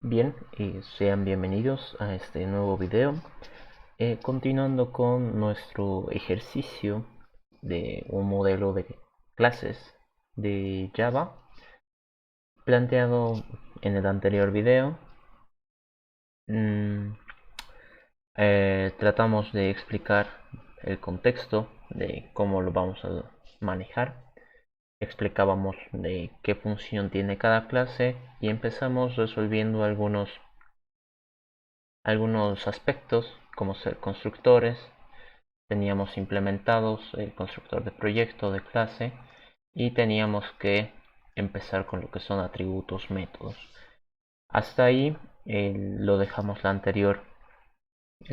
Bien, y sean bienvenidos a este nuevo video. Continuando con nuestro ejercicio de un modelo de clases de Java planteado en el anterior video. mm, Tratamos de explicar el contexto de cómo lo vamos a manejar. Explicábamos de qué función tiene cada clase y empezamos resolviendo algunos aspectos como ser constructores. Teníamos implementados el constructor de proyecto de clase y teníamos que empezar con lo que son atributos métodos. Hasta ahí lo dejamos el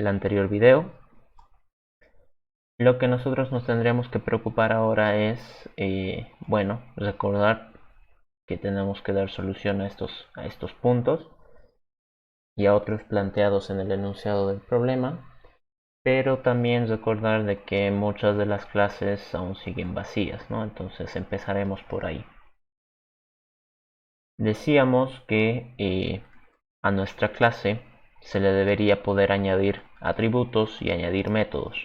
anterior video. Lo que nosotros nos tendríamos que preocupar ahora es bueno, recordar que tenemos que dar solución a estos puntos y a otros planteados en el enunciado del problema. Pero también recordar de que muchas de las clases aún siguen vacías, ¿no? Entonces empezaremos por ahí. Decíamos que a nuestra clase se le debería poder añadir atributos y añadir métodos.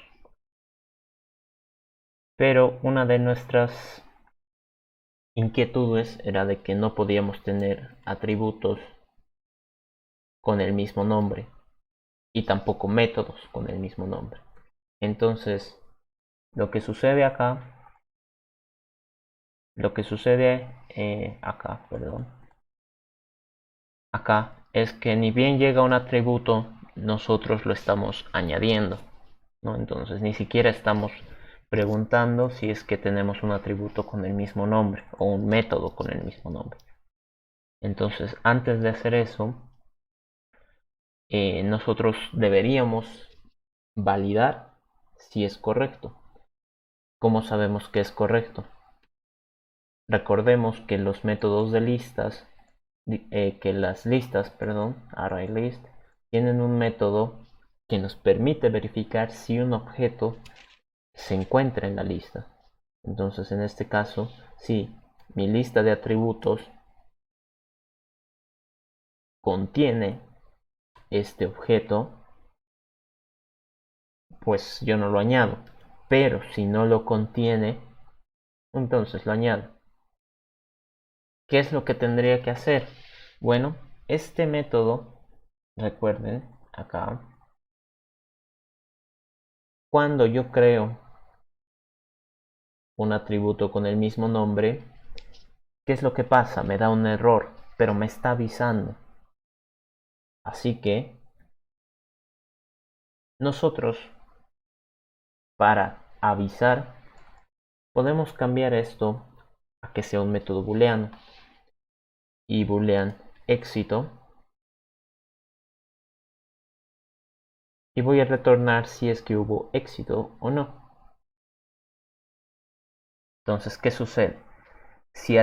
Pero una de nuestras inquietudes era de que no podíamos tener atributos con el mismo nombre y tampoco métodos con el mismo nombre. Entonces, lo que sucede acá, acá es que ni bien llega un atributo, nosotros lo estamos añadiendo, ¿no? Entonces ni siquiera estamos preguntando si es que tenemos un atributo con el mismo nombre o un método con el mismo nombre. Entonces, antes de hacer eso, nosotros deberíamos validar si es correcto. ¿Cómo sabemos que es correcto? Recordemos que los métodos de listas, ArrayList, tienen un método que nos permite verificar si un objeto se encuentra en la lista. Entonces, en este caso, si mi lista de atributos contiene este objeto, pues yo no lo añado. Pero si no lo contiene, entonces lo añado. ¿Qué es lo que tendría que hacer? Bueno, este método, recuerden acá, cuando yo creo un atributo con el mismo nombre, ¿qué es lo que pasa? Me da un error, pero me está avisando. Así que nosotros, para avisar, podemos cambiar esto a que sea un método booleano. Y boolean éxito. Y voy a retornar si es que hubo éxito o no. Entonces, ¿qué sucede? Si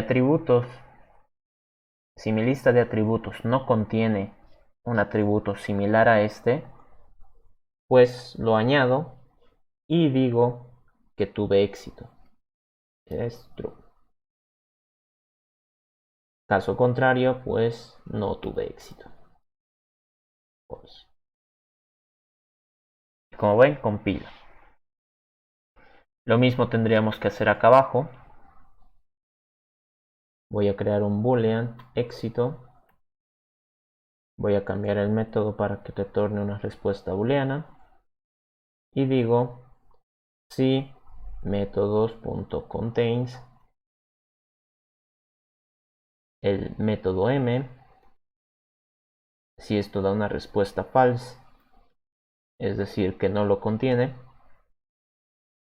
mi lista de atributos no contiene un atributo similar a este, pues lo añado y digo que tuve éxito. Es true. Caso contrario, pues no tuve éxito. Pues, como ven, compila. Lo mismo tendríamos que hacer acá abajo. Voy a crear un boolean éxito. Voy a cambiar el método para que retorne una respuesta booleana. Y digo si métodos.contains el método m. Si esto da una respuesta false, es decir, que no lo contiene,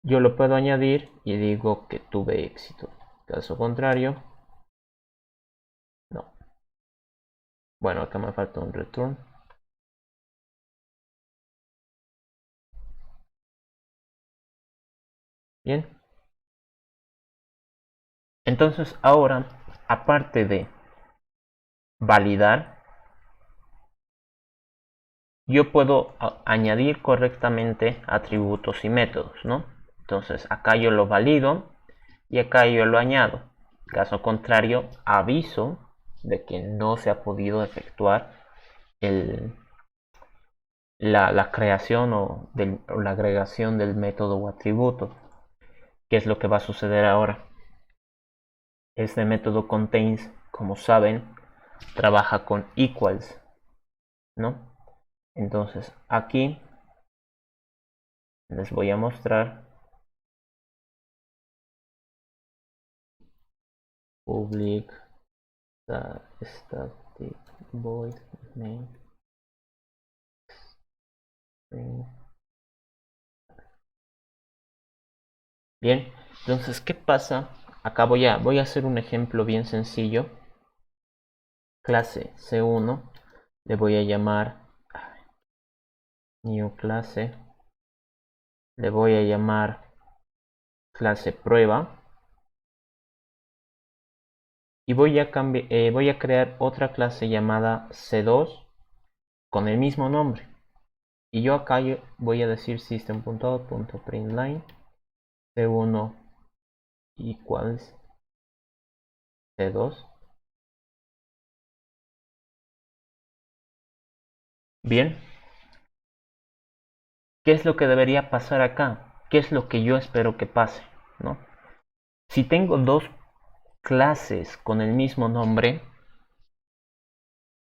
yo lo puedo añadir y digo que tuve éxito. Caso contrario, no. Bueno, acá me falta un return. Bien. Entonces ahora, aparte de validar, yo puedo añadir correctamente atributos y métodos, ¿no? Entonces acá yo lo valido y acá yo lo añado. Caso contrario, aviso de que no se ha podido efectuar la creación o la agregación del método o atributo. ¿Qué es lo que va a suceder ahora? Este método contains, como saben, trabaja con equals, ¿no? Entonces aquí les voy a mostrar public static void name string. Bien, entonces, ¿qué pasa? Acá voy a hacer un ejemplo bien sencillo. Clase C1, le voy a llamar new clase, le voy a llamar clase prueba y voy a crear otra clase llamada C2 con el mismo nombre. Y yo acá voy a decir system.out.println C1 equals C2. Bien, ¿qué es lo que debería pasar acá? ¿Qué es lo que yo espero que pase? ¿No? Si tengo dos clases con el mismo nombre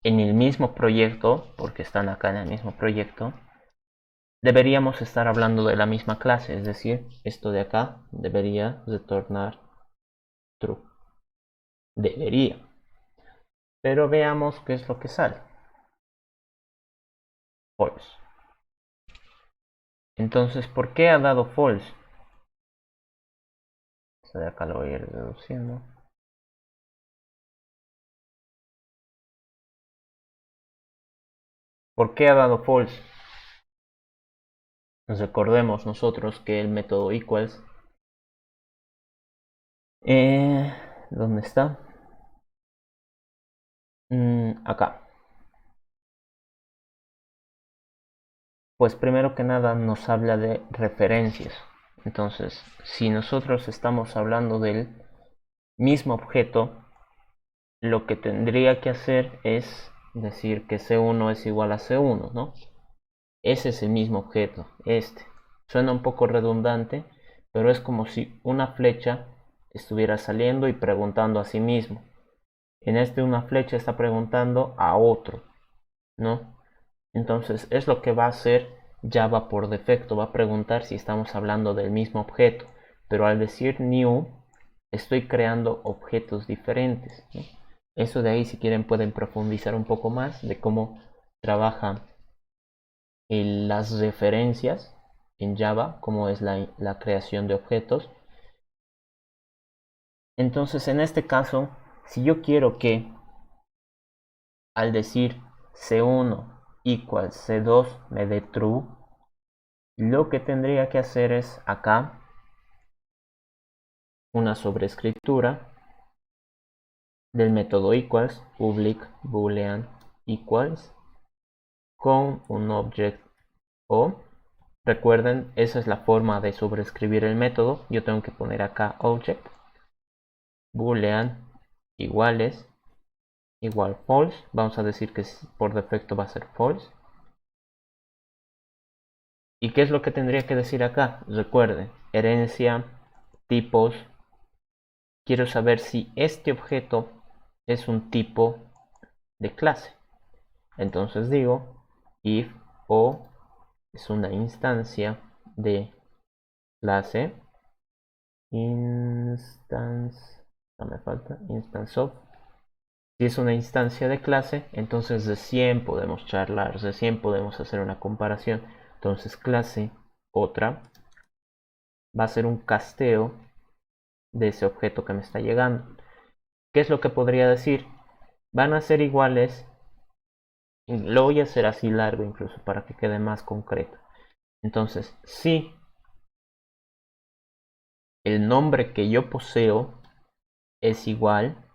en el mismo proyecto, porque están acá en el mismo proyecto, deberíamos estar hablando de la misma clase, es decir, esto de acá debería retornar true. Debería. Pero veamos qué es lo que sale. False. Entonces, ¿por qué ha dado false? Esto de acá lo voy a ir reduciendo. ¿Por qué ha dado false? Recordemos nosotros que el método equals, ¿dónde está? Acá. Pues primero que nada nos habla de referencias. Entonces, si nosotros estamos hablando del mismo objeto, lo que tendría que hacer es decir que C1 es igual a C1, ¿no? Ese es el mismo objeto, este. Suena un poco redundante, pero es como si una flecha estuviera saliendo y preguntando a sí mismo. En este una flecha está preguntando a otro, ¿no? Entonces es lo que va a hacer Java por defecto, va a preguntar si estamos hablando del mismo objeto, pero al decir new estoy creando objetos diferentes, ¿no? Eso de ahí, si quieren, pueden profundizar un poco más de cómo trabajan las referencias en Java, cómo es la creación de objetos. Entonces, en este caso, si yo quiero que al decir C1 equals C2 me dé true, lo que tendría que hacer es acá una sobrescriptura del método equals, public boolean equals, con un object o. Recuerden, esa es la forma de sobreescribir el método. Yo tengo que poner acá object boolean iguales igual false. Vamos a decir que por defecto va a ser false. ¿Y qué es lo que tendría que decir acá? Recuerden, herencia, tipos. Quiero saber si este objeto es un tipo de clase. Entonces digo if o es una instancia de clase instance, no me falta, instance of. Si es una instancia de clase, entonces recién podemos charlar, recién podemos hacer una comparación. Entonces clase otra va a ser un casteo de ese objeto que me está llegando. ¿Qué es lo que podría decir? Van a ser iguales. Lo voy a hacer así largo incluso para que quede más concreto. Entonces, si el nombre que yo poseo es igual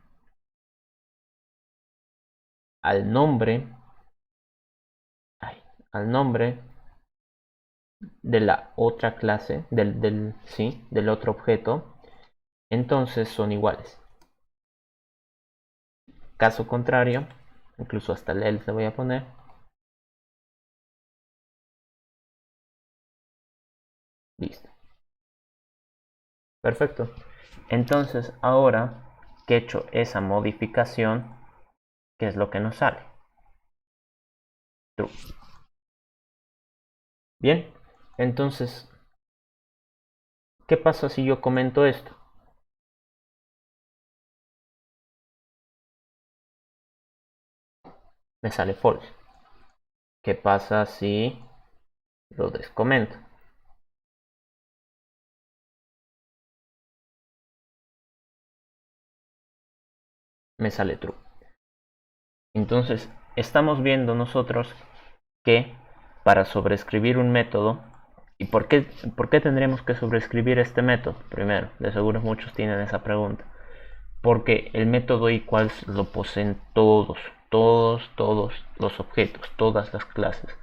al nombre, al nombre de la otra clase, del otro objeto, entonces son iguales. Caso contrario, incluso hasta el else le voy a poner, Listo. Perfecto. Entonces ahora que he hecho esa modificación, ¿qué es lo que nos sale? True. Bien, entonces, ¿qué pasa si yo comento esto? Me sale false. ¿Qué pasa si lo descomento? Me sale true. Entonces, estamos viendo nosotros que para sobreescribir un método, ¿y por qué tendríamos que sobreescribir este método? Primero, de seguro muchos tienen esa pregunta. Porque el método equals lo poseen todos los objetos, todas las clases.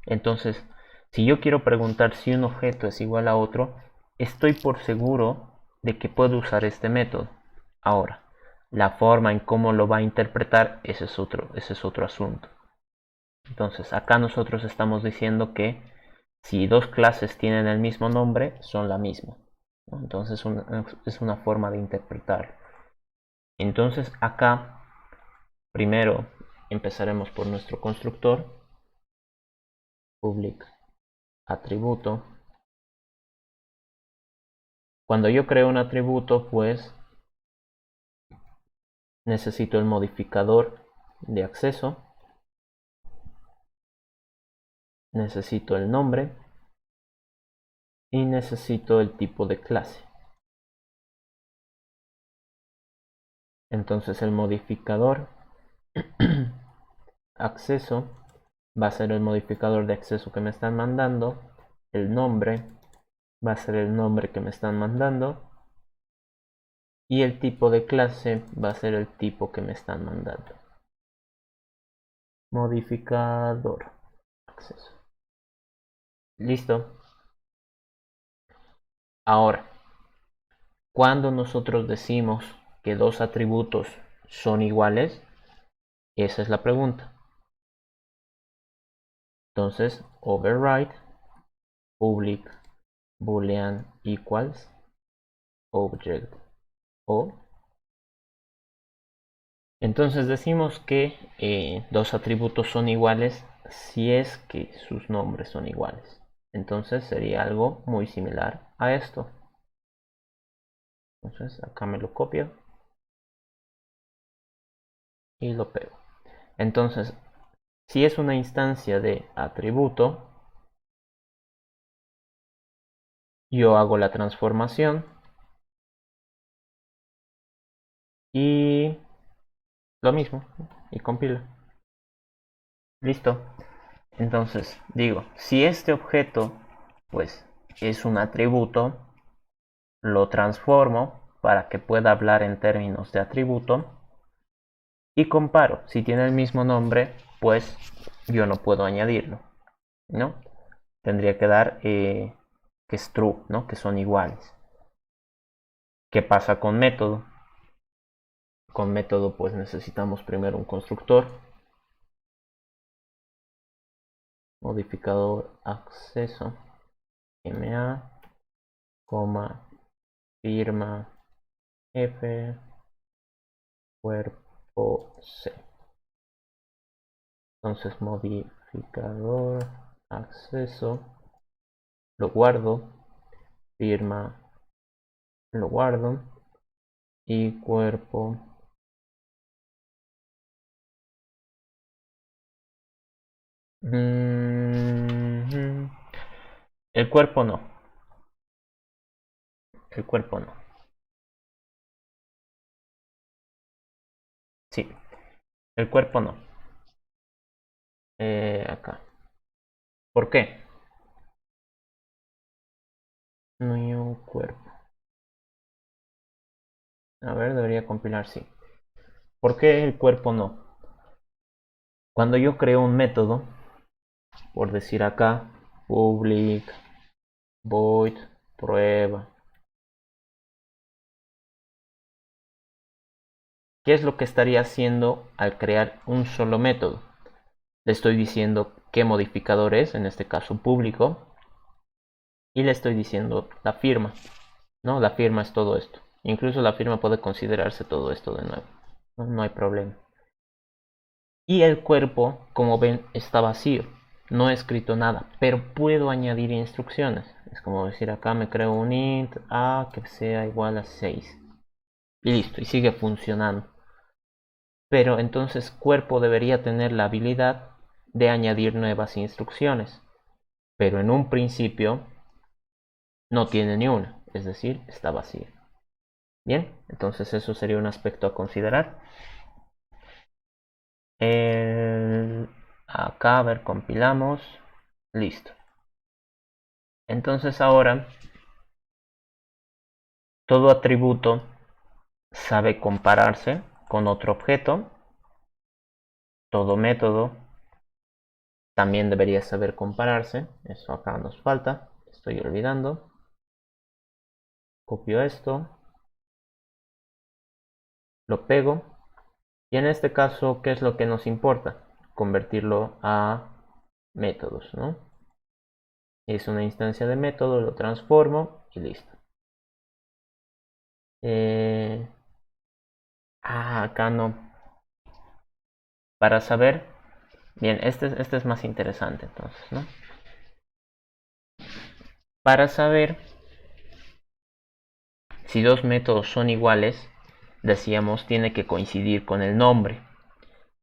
Entonces, si yo quiero preguntar si un objeto es igual a otro, estoy por seguro de que puedo usar este método. Ahora, la forma en cómo lo va a interpretar, ese es otro asunto. Entonces, acá nosotros estamos diciendo que si dos clases tienen el mismo nombre, son la misma, ¿no? Entonces, es una forma de interpretarlo. Entonces, acá, primero empezaremos por nuestro constructor, public atributo. Cuando yo creo un atributo, pues necesito el modificador de acceso, necesito el nombre y necesito el tipo de clase. Entonces el modificador acceso va a ser el modificador de acceso que me están mandando, el nombre va a ser el nombre que me están mandando y el tipo de clase va a ser el tipo que me están mandando. Modificador acceso. Listo. Ahora, cuando nosotros decimos que dos atributos son iguales, esa es la pregunta. Entonces, override public boolean equals object o. Entonces decimos que dos atributos son iguales si es que sus nombres son iguales. Entonces sería algo muy similar a esto. Entonces acá me lo copio y lo pego. Entonces, si es una instancia de atributo, yo hago la transformación y lo mismo, y compilo. Listo. Entonces digo, si este objeto pues es un atributo, lo transformo para que pueda hablar en términos de atributo y comparo. Si tiene el mismo nombre, pues yo no puedo añadirlo, ¿no? Tendría que dar que es true, ¿no? Que son iguales. ¿Qué pasa con método? Con método pues necesitamos primero un constructor, modificador acceso, ma, coma, firma, f, cuerpo c. Entonces modificador acceso, lo guardo, firma, lo guardo y cuerpo. El cuerpo no. El cuerpo no. Sí, el cuerpo no. Acá. ¿Por qué? No hay un cuerpo. A ver, debería compilar, sí. ¿Por qué el cuerpo no? Cuando yo creo un método, por decir acá, public void prueba. ¿Qué es lo que estaría haciendo al crear un solo método? Le estoy diciendo qué modificador es, en este caso público, y le estoy diciendo la firma, ¿no? La firma es todo esto. Incluso la firma puede considerarse todo esto de nuevo, ¿no? No hay problema. Y el cuerpo, como ven, está vacío. No he escrito nada, pero puedo añadir instrucciones. Es como decir acá me creo un int a que sea igual a 6. Y listo, y sigue funcionando. Pero entonces cuerpo debería tener la habilidad de añadir nuevas instrucciones. Pero en un principio no tiene ni una, es decir, está vacío. Bien, entonces eso sería un aspecto a considerar. Acá, a ver, compilamos. Listo. Entonces ahora todo atributo sabe compararse con otro objeto. Todo método también debería saber compararse. Eso acá nos falta. Estoy olvidando. Copio esto. Lo pego. Y en este caso, ¿qué es lo que nos importa? Convertirlo a métodos, ¿no? Es una instancia de método, lo transformo y listo. Acá no. Para saber, bien, este es más interesante entonces, ¿no? Para saber si dos métodos son iguales, decíamos tiene que coincidir con el nombre.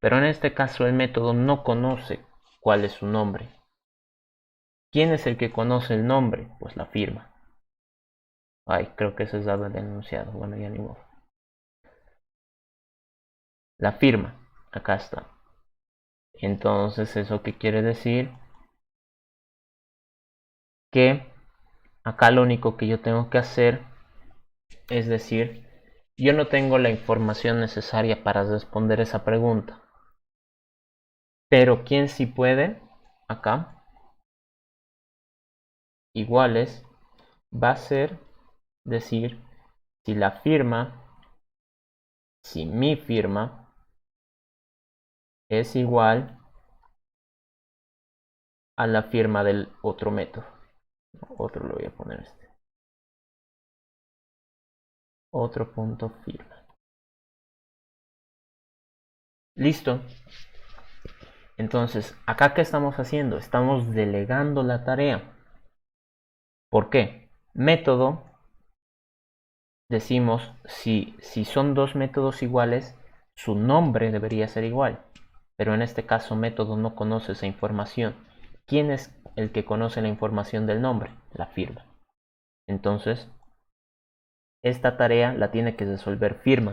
Pero en este caso el método no conoce cuál es su nombre. ¿Quién es el que conoce el nombre? Pues la firma. Ay, creo que eso es algo denunciado. Bueno, ya ni modo. La firma. Acá está. Entonces, ¿eso qué quiere decir? Que acá lo único que yo tengo que hacer es decir, yo no tengo la información necesaria para responder esa pregunta. Pero ¿quién sí puede? Acá. Iguales va a ser decir si la firma, si mi firma es igual a la firma del otro método. Otro lo voy a poner este. Otro punto firma. Listo. Entonces, acá ¿qué estamos haciendo? Estamos delegando la tarea. ¿Por qué? Método, decimos, si son dos métodos iguales, su nombre debería ser igual. Pero en este caso, método no conoce esa información. ¿Quién es el que conoce la información del nombre? La firma. Entonces, esta tarea la tiene que resolver firma.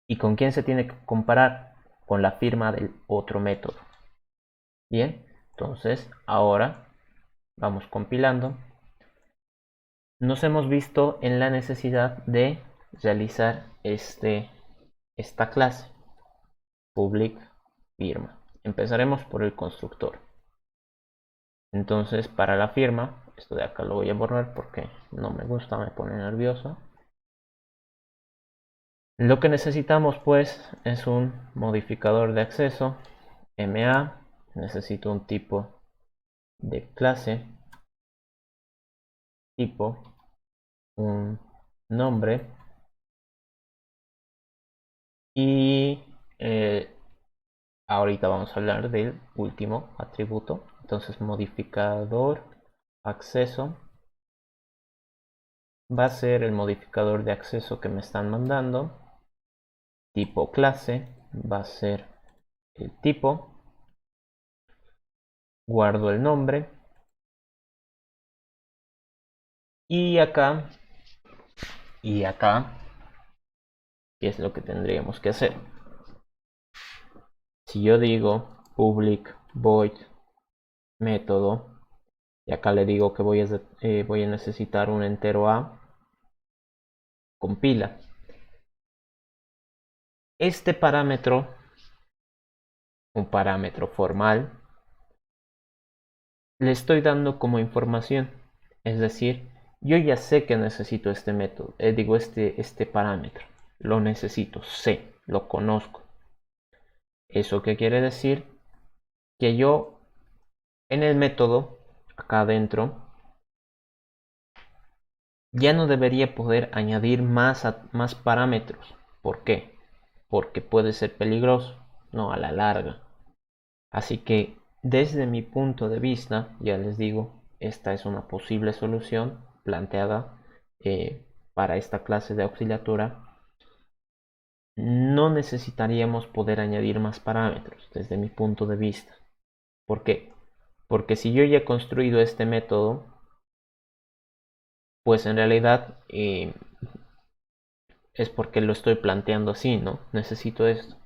¿Y con quién se tiene que comparar? Con la firma del otro método. Bien, entonces ahora vamos compilando. Nos hemos visto en la necesidad de realizar esta clase public firma. Empezaremos por el constructor. Entonces para la firma, esto de acá lo voy a borrar porque no me gusta, me pone nervioso. Lo que necesitamos pues es un modificador de acceso, MA, necesito un tipo de clase, tipo, un nombre y ahorita vamos a hablar del último atributo. Entonces modificador acceso va a ser el modificador de acceso que me están mandando. Tipo clase va a ser el tipo. Guardo el nombre. Y acá, ¿qué es lo que tendríamos que hacer? Si yo digo public void método, y acá le digo que voy a necesitar un entero a, compila. Este parámetro, un parámetro formal, le estoy dando como información. Es decir, yo ya sé que necesito este método, este parámetro. Lo necesito, sé, lo conozco. ¿Eso qué quiere decir? Que yo en el método, acá adentro, ya no debería poder añadir más parámetros. ¿Por qué? Porque puede ser peligroso, no a la larga. Así que desde mi punto de vista, ya les digo, esta es una posible solución planteada para esta clase de auxiliatura. No necesitaríamos poder añadir más parámetros desde mi punto de vista. ¿Por qué? Porque si yo ya he construido este método, pues en realidad es porque lo estoy planteando así, ¿no? Necesito esto.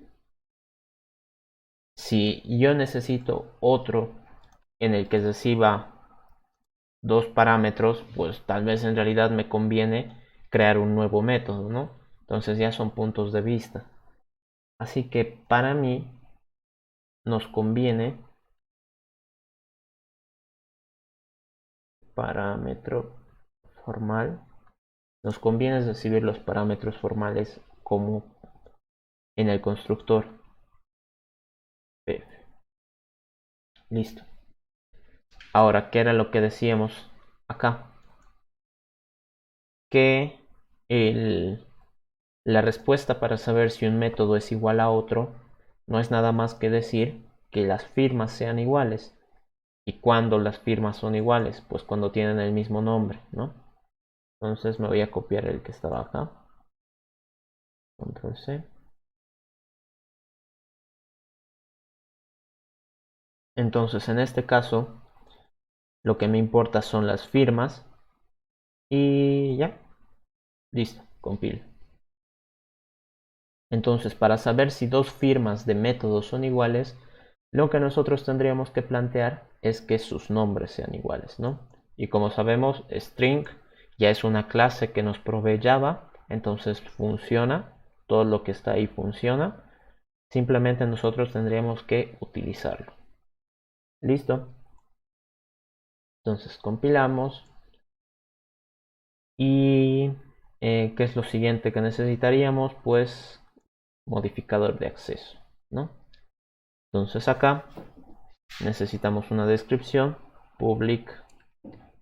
Si yo necesito otro en el que reciba dos parámetros, pues tal vez en realidad me conviene crear un nuevo método, ¿no? Entonces ya son puntos de vista. Así que para mí nos conviene parámetro formal. Nos conviene recibir los parámetros formales como en el constructor. Listo. Ahora, ¿qué era lo que decíamos acá? Que la respuesta para saber si un método es igual a otro no es nada más que decir que las firmas sean iguales. ¿Y cuándo las firmas son iguales? Pues cuando tienen el mismo nombre, ¿no? Entonces me voy a copiar el que estaba acá. Control C. Entonces en este caso lo que me importa son las firmas y ya, listo, compilo. Entonces para saber si dos firmas de métodos son iguales, lo que nosotros tendríamos que plantear es que sus nombres sean iguales, ¿no? Y como sabemos, string ya es una clase que nos provee Java, entonces funciona, todo lo que está ahí funciona, simplemente nosotros tendríamos que utilizarlo. ¿Listo? Entonces compilamos y ¿qué es lo siguiente que necesitaríamos? Pues modificador de acceso, ¿no? Entonces acá necesitamos una descripción, public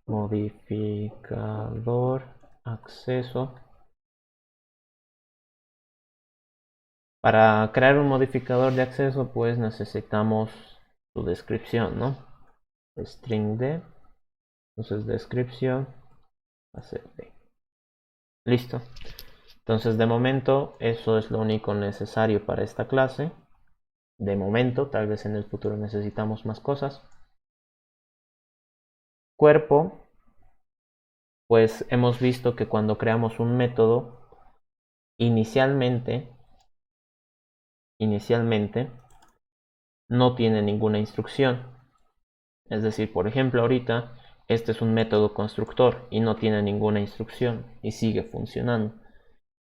modificador acceso. Para crear un modificador de acceso pues necesitamos su descripción, ¿no? String d, entonces descripción, acepte. Listo. Entonces de momento eso es lo único necesario para esta clase. De momento, tal vez en el futuro necesitamos más cosas. Cuerpo, pues hemos visto que cuando creamos un método, inicialmente no tiene ninguna instrucción. Es decir, por ejemplo, ahorita este es un método constructor y no tiene ninguna instrucción y sigue funcionando.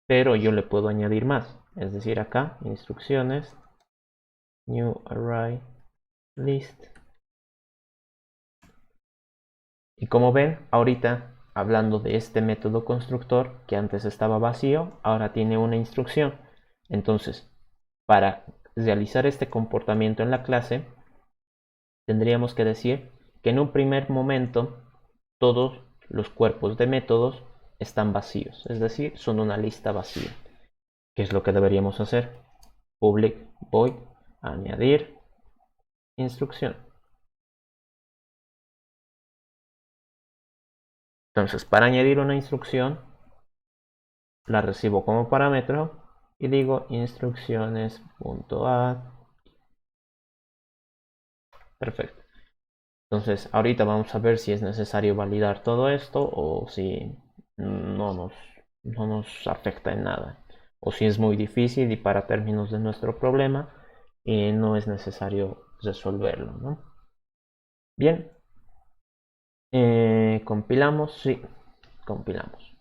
Pero yo le puedo añadir más. Es decir, acá, instrucciones, new array list. Y como ven, ahorita hablando de este método constructor que antes estaba vacío, ahora tiene una instrucción. Entonces, para realizar este comportamiento en la clase, tendríamos que decir que en un primer momento todos los cuerpos de métodos están vacíos, es decir, son una lista vacía. ¿Qué es lo que deberíamos hacer? Public void añadir instrucción. Entonces, para añadir una instrucción, la recibo como parámetro y digo instrucciones.add. Perfecto. Entonces, ahorita vamos a ver si es necesario validar todo esto o si no nos afecta en nada. O si es muy difícil y para términos de nuestro problema no es necesario resolverlo, ¿no? Bien. Compilamos, sí, compilamos.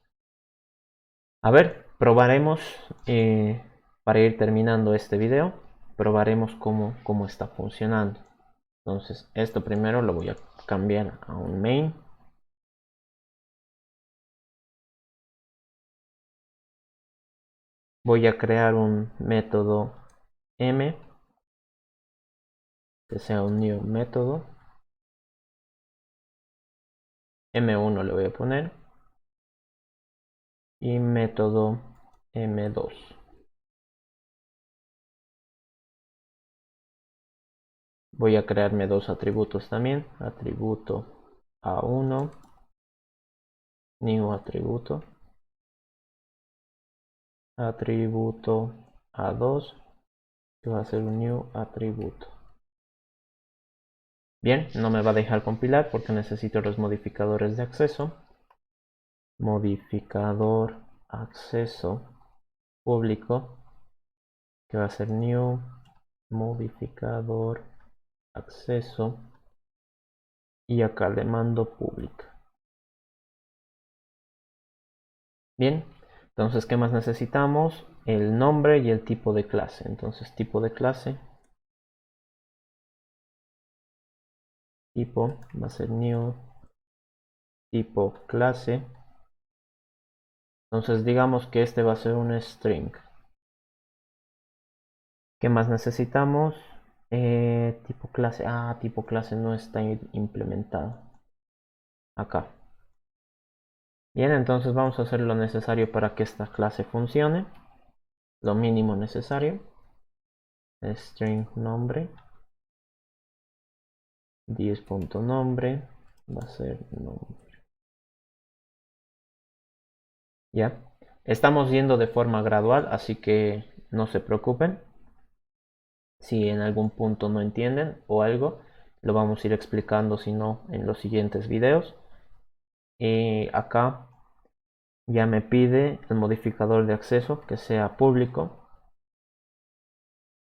A ver, probaremos para ir terminando este video, probaremos cómo está funcionando. Entonces, esto primero lo voy a cambiar a un main. Voy a crear un método m, que sea un new método. M1 le voy a poner. y método M2. Voy a crearme dos atributos también. Atributo A1, new atributo. Atributo A2, que va a ser un new atributo. Bien, no me va a dejar compilar porque necesito los modificadores de acceso. Modificador acceso público, que va a ser new modificador acceso, y acá le mando pública. Bien, entonces ¿qué más necesitamos? El nombre y el tipo de clase. Entonces tipo de clase, tipo va a ser new tipo clase. Entonces digamos que este va a ser un string. ¿Qué más necesitamos? Tipo clase. Tipo clase no está implementado. Acá. Bien, entonces vamos a hacer lo necesario para que esta clase funcione. Lo mínimo necesario. String nombre. 10.nombre. Va a ser nombre. Ya. Estamos yendo de forma gradual, así que no se preocupen. Si en algún punto no entienden o algo, lo vamos a ir explicando, si no, en los siguientes videos. Y acá ya me pide el modificador de acceso que sea público.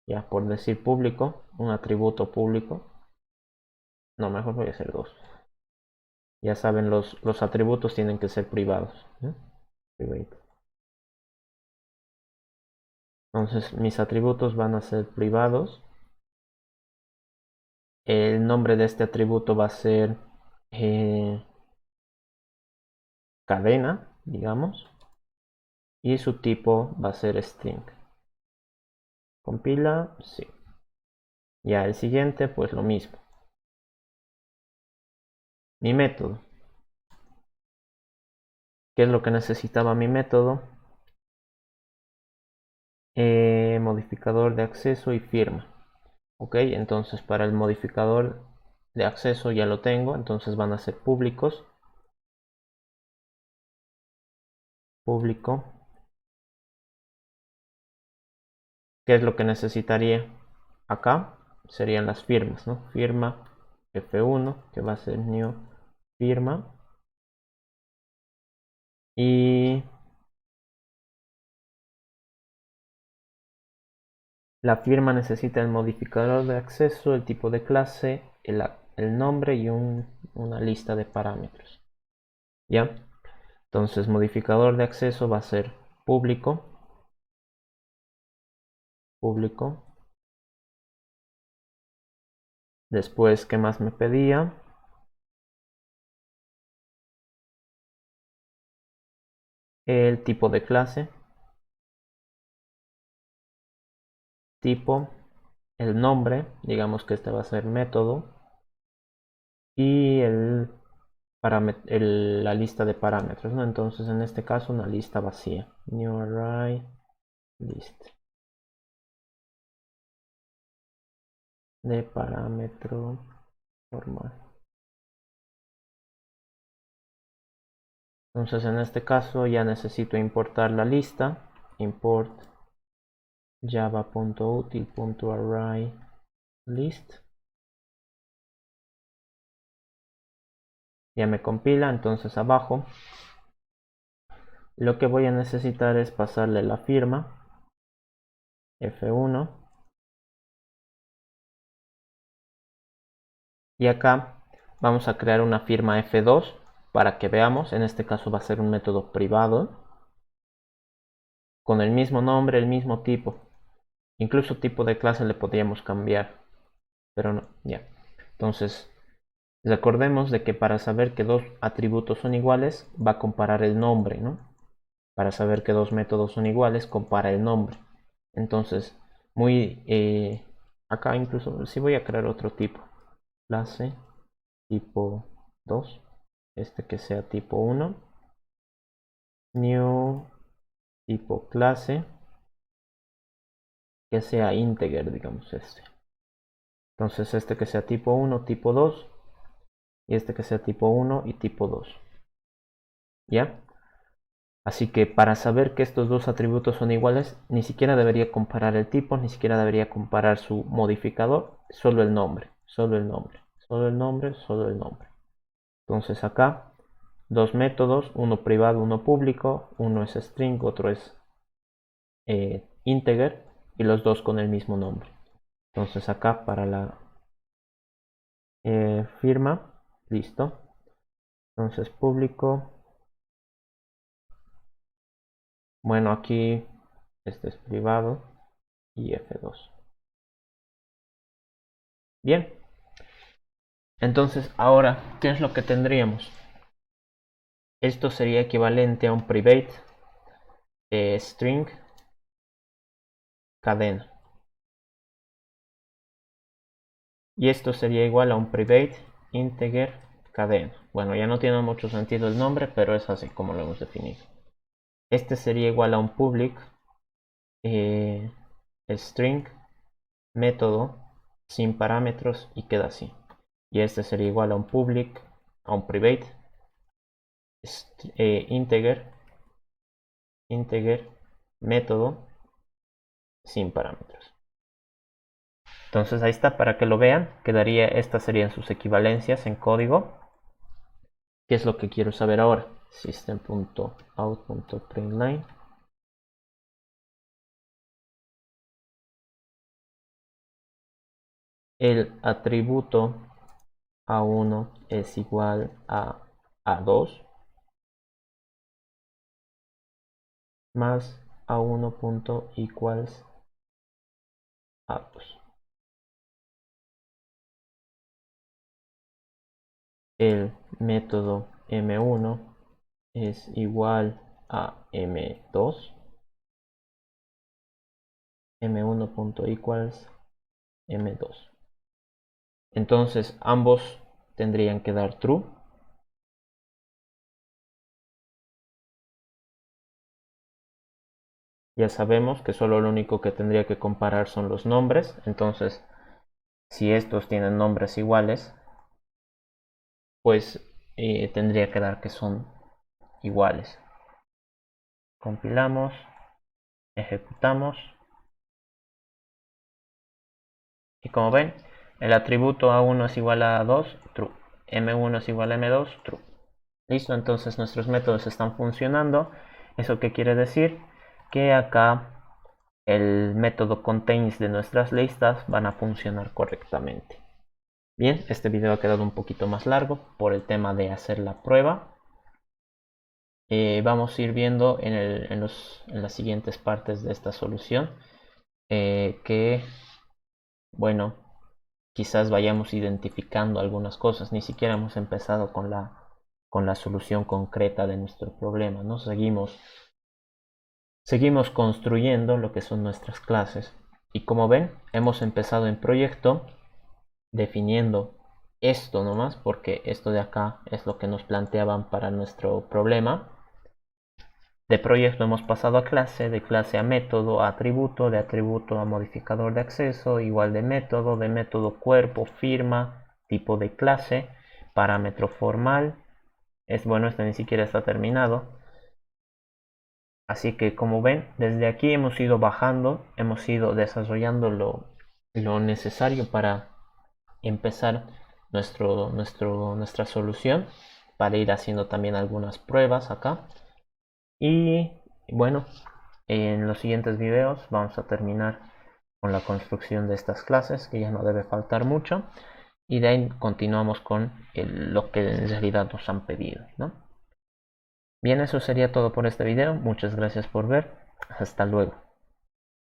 Ya por decir público, un atributo público. No, mejor voy a hacer dos. Ya saben, los atributos tienen que ser privados. Entonces mis atributos van a ser privados. El nombre de este atributo va a ser cadena, digamos. Y su tipo va a ser string. Compila, sí. Ya el siguiente, pues lo mismo. Mi método. ¿Qué es lo que necesitaba mi método? Modificador de acceso y firma. Ok, entonces para el modificador de acceso ya lo tengo, entonces van a ser públicos. Público. ¿Qué es lo que necesitaría? Acá serían las firmas, ¿no? Firma F1, que va a ser new firma. Y la firma necesita el modificador de acceso, el tipo de clase, el nombre y una lista de parámetros. ¿Ya? Entonces, modificador de acceso va a ser público. Público. Después, ¿qué más me pedía? El tipo de clase. Tipo. El nombre. Digamos que este va a ser método. Y la lista de parámetros, ¿no? Entonces, en este caso, una lista vacía. New array list. De parámetro formal. Entonces en este caso ya necesito importar la lista. Import java.util.array list. Ya me compila, entonces abajo lo que voy a necesitar es pasarle la firma F1. Y acá vamos a crear una firma F2 para que veamos. En este caso va a ser un método privado con el mismo nombre, el mismo tipo. Incluso tipo de clase le podríamos cambiar, pero no, ya. Entonces recordemos de que para saber que dos atributos son iguales, va a comparar el nombre, ¿no? Para saber que dos métodos son iguales, compara el nombre. Entonces, acá incluso, si voy a crear otro tipo, clase tipo 2, este que sea tipo 1, new tipo clase que sea integer, digamos este. Entonces este que sea tipo 1, tipo 2 y este que sea tipo 1 y tipo 2. ¿Ya? Así que para saber que estos dos atributos son iguales, ni siquiera debería comparar el tipo, ni siquiera debería comparar su modificador, solo el nombre, solo el nombre, solo el nombre, solo el nombre. Entonces acá, dos métodos, uno privado, uno público, uno es string, otro es integer, y los dos con el mismo nombre. Entonces acá para la firma, listo. Entonces público, bueno, aquí este es privado y F2. Bien, entonces ahora, ¿qué es lo que tendríamos? Esto sería equivalente a un private string cadena. Y esto sería igual a un private integer cadena. Bueno, ya no tiene mucho sentido el nombre, pero es así como lo hemos definido. Este sería igual a un public string método sin parámetros y queda así. Y este sería igual a un public, a un private integer método sin parámetros. Entonces ahí está para que lo vean. Quedaría, estas serían sus equivalencias en código. ¿Qué es lo que quiero saber ahora? System.out.println. El atributo A1 es igual a A2 más A1.equals A2. El método M1 es igual a M2. M1.equals M2. Entonces ambos tendrían que dar true. Ya sabemos que solo lo único que tendría que comparar son los nombres. Entonces, si estos tienen nombres iguales, pues tendría que dar que son iguales. Compilamos, ejecutamos. Y como ven, el atributo A1 es igual a 2, true. M1 es igual a M2, true. Listo, entonces nuestros métodos están funcionando. ¿Eso qué quiere decir? Que acá el método contains de nuestras listas van a funcionar correctamente. Bien, este video ha quedado un poquito más largo por el tema de hacer la prueba. Vamos a ir viendo en las siguientes partes de esta solución que, bueno, quizás vayamos identificando algunas cosas. Ni siquiera hemos empezado con la solución concreta de nuestro problema, ¿no? Seguimos construyendo lo que son nuestras clases. Y como ven, hemos empezado en proyecto definiendo esto nomás, porque esto de acá es lo que nos planteaban para nuestro problema. De proyecto hemos pasado a clase, de clase a método, a atributo, de atributo a modificador de acceso, igual de método cuerpo, firma, tipo de clase, parámetro formal. Es bueno, este ni siquiera está terminado. Así que como ven, desde aquí hemos ido bajando, hemos ido desarrollando lo necesario para empezar nuestra solución, para ir haciendo también algunas pruebas acá. Y bueno, en los siguientes videos vamos a terminar con la construcción de estas clases, que ya no debe faltar mucho. Y de ahí continuamos con lo que en realidad nos han pedido, ¿no? Bien, eso sería todo por este video. Muchas gracias por ver. Hasta luego.